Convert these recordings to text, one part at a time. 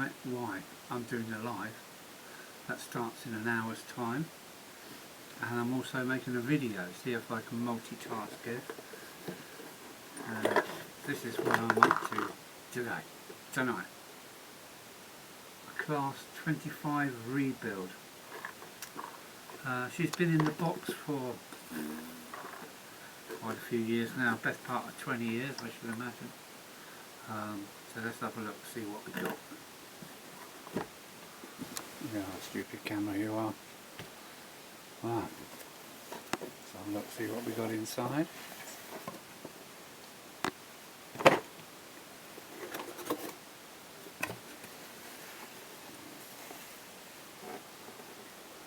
tonight why I'm doing a live that starts in an hour's time, and I'm also making a video, see if I can multitask it. This is what I'm up to tonight. A class 25 rebuild. She's been in the box for quite a few years now, best part of 20 years I should imagine. So let's have a look, see what we got. Yeah, stupid camera you are. Wow. So have a look, see what we got inside.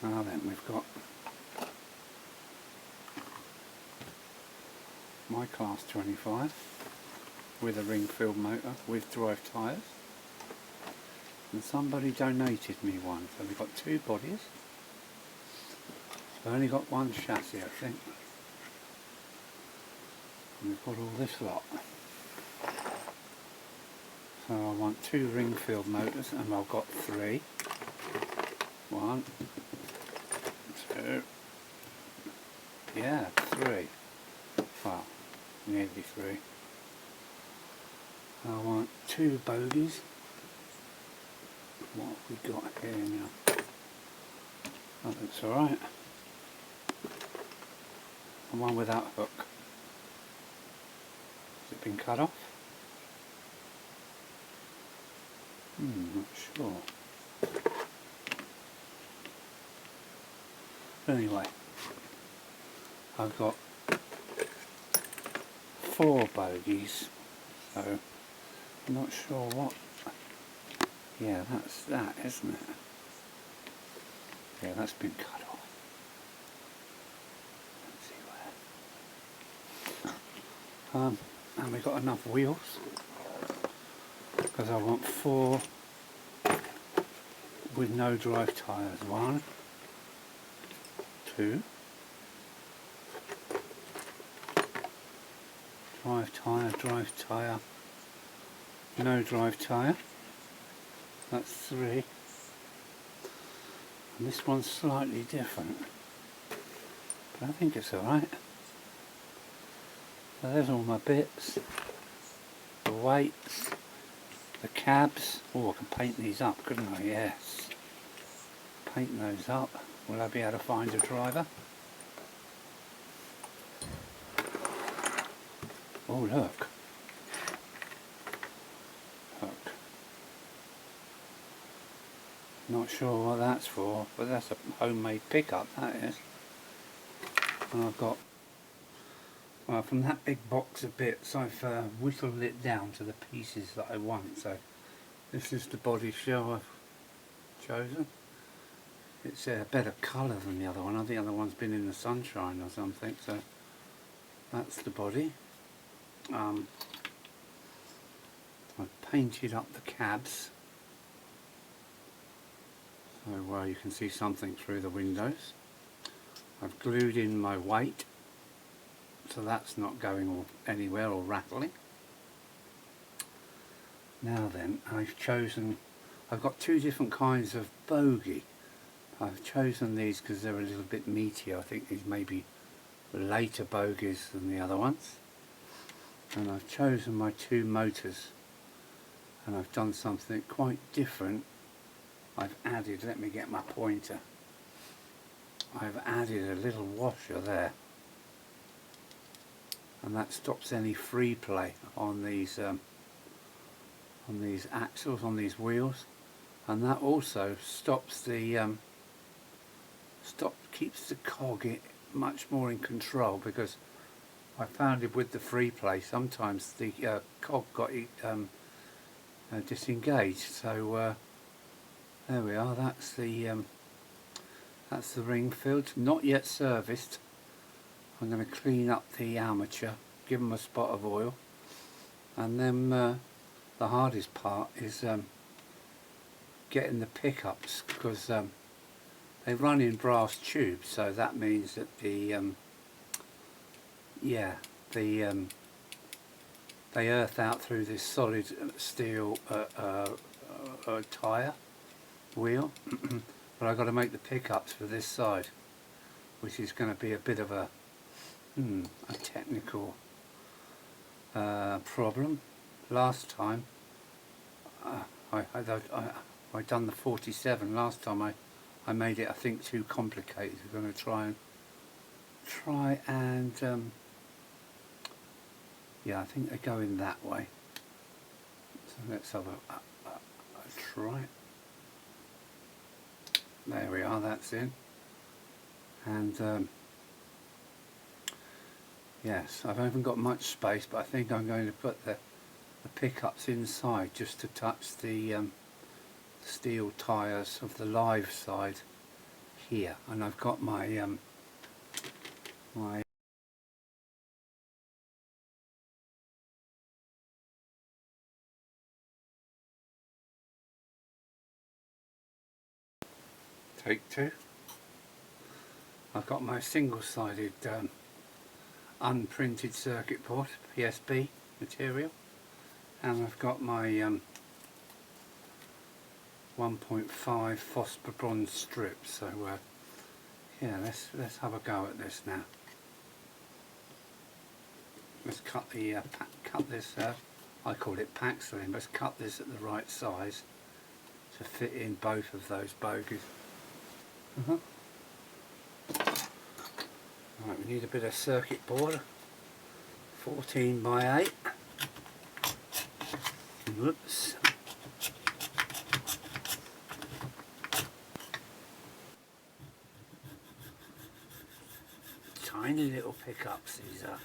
Now then, we've got my class 25 with a ring-filled motor with drive tyres, and somebody donated me one, so we've got two bodies. I've only got one chassis, I think, and we've got all this lot. So I want two ring-filled motors, and I've got three. One, two, yeah, three. Well, nearly three. I want two bogies. What have we got here now? That looks alright. And one without a hook. Has it been cut off? Not sure. Anyway, I've got four bogies, so I'm not sure what. Yeah, that's that, isn't it? Yeah, that's been cut off. Let's see where. And we've got enough wheels, because I want four with no drive tyres. One, two, drive tyre, no drive tyre. That's three. And this one's slightly different, but I think it's alright. So there's all my bits, the weights, the cabs. Oh, I can paint these up, couldn't I? Yes. Paint those up. Will I be able to find a driver? Oh, look. Look. Not sure what that's for, but that's a homemade pickup, that is. And I've got, well, from that big box of bits, I've whittled it down to the pieces that I want. So this is the body shell I've chosen. It's a better colour than the other one. I think the other one's been in the sunshine or something. So that's the body. I've painted up the cabs, so you can see something through the windows. I've glued in my weight, so that's not going anywhere or rattling. Now then, I've got two different kinds of bogie. I've chosen these because they're a little bit meatier. I think these may be later bogies than the other ones. And I've chosen my two motors, and I've done something quite different. I've added, let me get my pointer, I've added a little washer there, and that stops any free play on these axles, on these wheels, and that also stops the keeps the cog much more in control, because I found it with the free play sometimes the cog got disengaged. So there we are. That's the ring filled, not yet serviced. I'm going to clean up the armature, give them a spot of oil, and then the hardest part is getting the pickups, because they run in brass tubes, so that means that the they earth out through this solid steel tyre wheel, but I've got to make the pickups for this side, which is going to be a bit of a technical problem. Last time I done the 47. Last time I made it, I think, too complicated. We're going to try and yeah, I think they're going that way. So let's have a try. There we are, that's in. And yes, I haven't got much space, but I think I'm going to put the pickups inside just to touch the steel tyres of the live side here. And I've got my my take two. I've got my single-sided unprinted circuit board, PSB material, and I've got my 1.5 phosphor bronze strip. So yeah, let's have a go at this now. Let's cut the cut this. I call it paxling. Let's cut this at the right size to fit in both of those bogies. Right, we need a bit of circuit board, 14 by 8. Whoops. Tiny little pickups these are.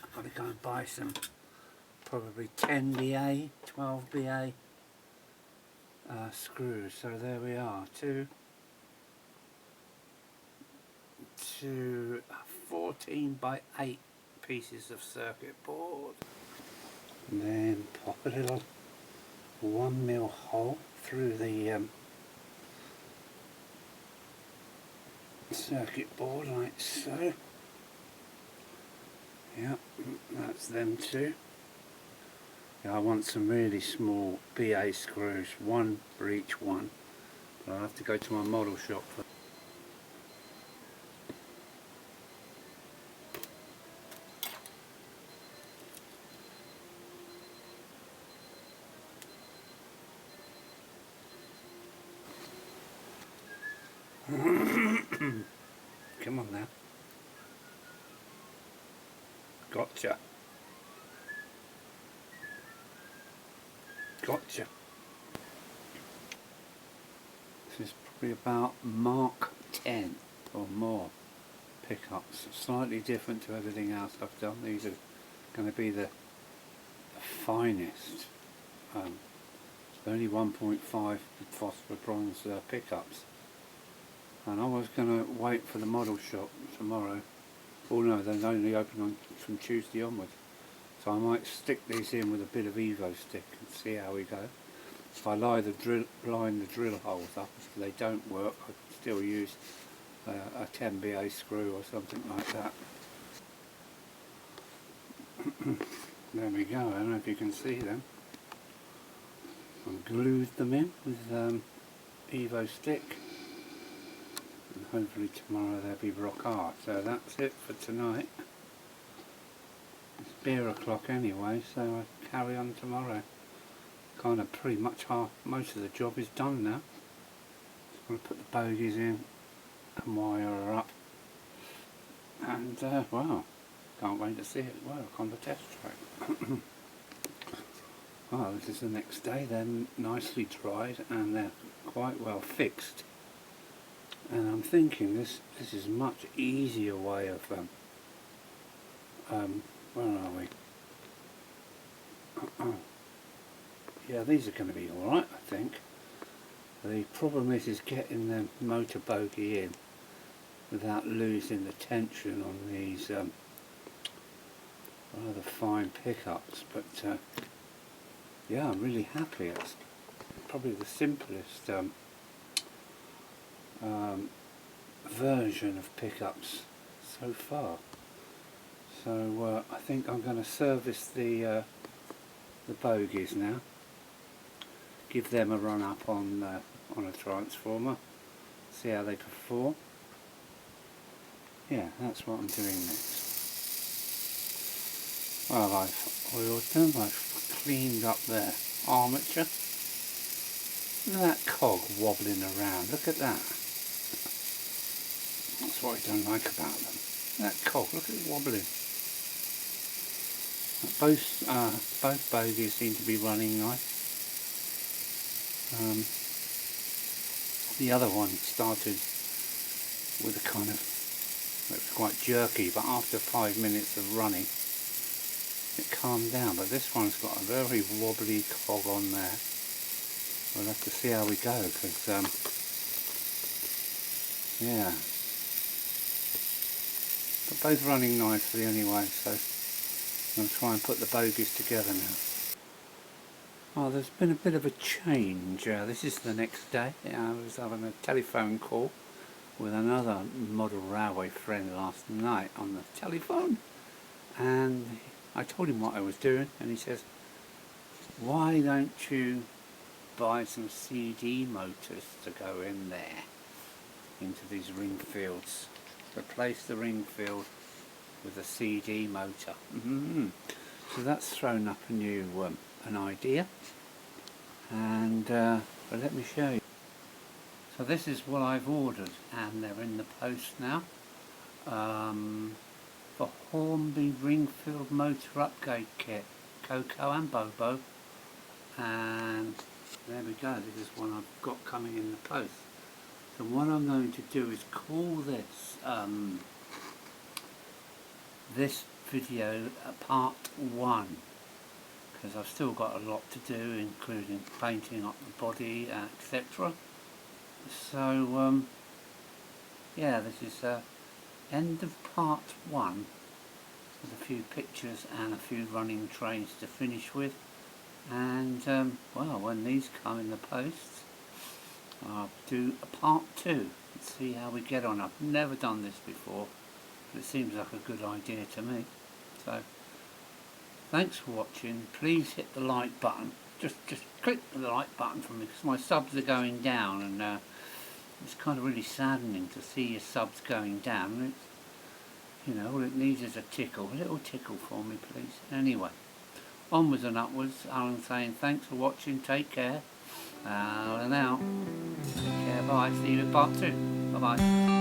I've got to go and buy some probably 10 BA, 12 BA screws. So there we are, two 14 by 8 pieces of circuit board, and then pop a little 1mm hole through the circuit board like so. Yep, that's them two. Yeah, I want some really small BA screws, one for each one. But I'll have to go to my model shop for come on now. Gotcha. Gotcha. This is probably about Mark 10 or more pickups. Slightly different to everything else I've done. These are going to be the finest. It's only 1.5 phosphor bronze pickups. And I was going to wait for the model shop tomorrow. Oh no, they're only open from Tuesday onwards. So I might stick these in with a bit of Evo stick and see how we go. If I line the drill holes up, if they don't work, I can still use a 10 BA screw or something like that. There we go, I don't know if you can see them. I've glued them in with Evo stick. And hopefully tomorrow they'll be rock hard. So that's it for tonight. It's beer o'clock anyway, so I'll carry on tomorrow. Kind of pretty much most of the job is done now. Just going to put the bogies in and wire her up. And wow, can't wait to see it work on the test track. Well, this is the next day. They're nicely dried and they're quite well fixed. And I'm thinking this is a much easier way of where are we? Yeah, these are going to be alright, I think. The problem is getting the motor bogie in without losing the tension on these rather fine pickups. But yeah, I'm really happy. It's probably the simplest version of pickups so far. So I think I'm going to service the bogies now give them a run up on a transformer, see how they perform. Yeah, that's what I'm doing next. Well, I've oiled them, I've cleaned up their armature. Look at that cog wobbling around, look at that. That's what I don't like about them. That cog, look at it wobbling. Both bogies seem to be running nice. The other one started with a kind of, it was quite jerky, but after 5 minutes of running it calmed down. But this one's got a very wobbly cog on there. We'll have to see how we go, because yeah, but both running nicely anyway, so I'm going to try and put the bogies together now. Oh, there's been a bit of a change. This is the next day. I was having a telephone call with another model railway friend last night on the telephone, and I told him what I was doing, and he says, why don't you buy some CD motors to go in there, into these ring fields. Replace the ring field with a CD motor. So that's thrown up a new an idea, and but let me show you. So this is what I've ordered, and they're in the post now. The Hornby Ringfield Motor Upgrade Kit, Coco and Bobo, and there we go. This is one I've got coming in the post. So what I'm going to do is call this this video part 1, because I've still got a lot to do, including painting up the body, etc. So yeah, this is end of part 1, with a few pictures and a few running trains to finish with. And well, when these come in the post, I'll do a part 2 and see how we get on. I've never done this before, but it seems like a good idea to me. So thanks for watching. Please hit the like button. Just click the like button for me, because my subs are going down, and it's kind of really saddening to see your subs going down. It's, you know, all it needs is a tickle, a little tickle for me, please. Anyway, onwards and upwards. Alan saying thanks for watching. Take care. And out. Take care. Bye. See you at part 2. Bye bye.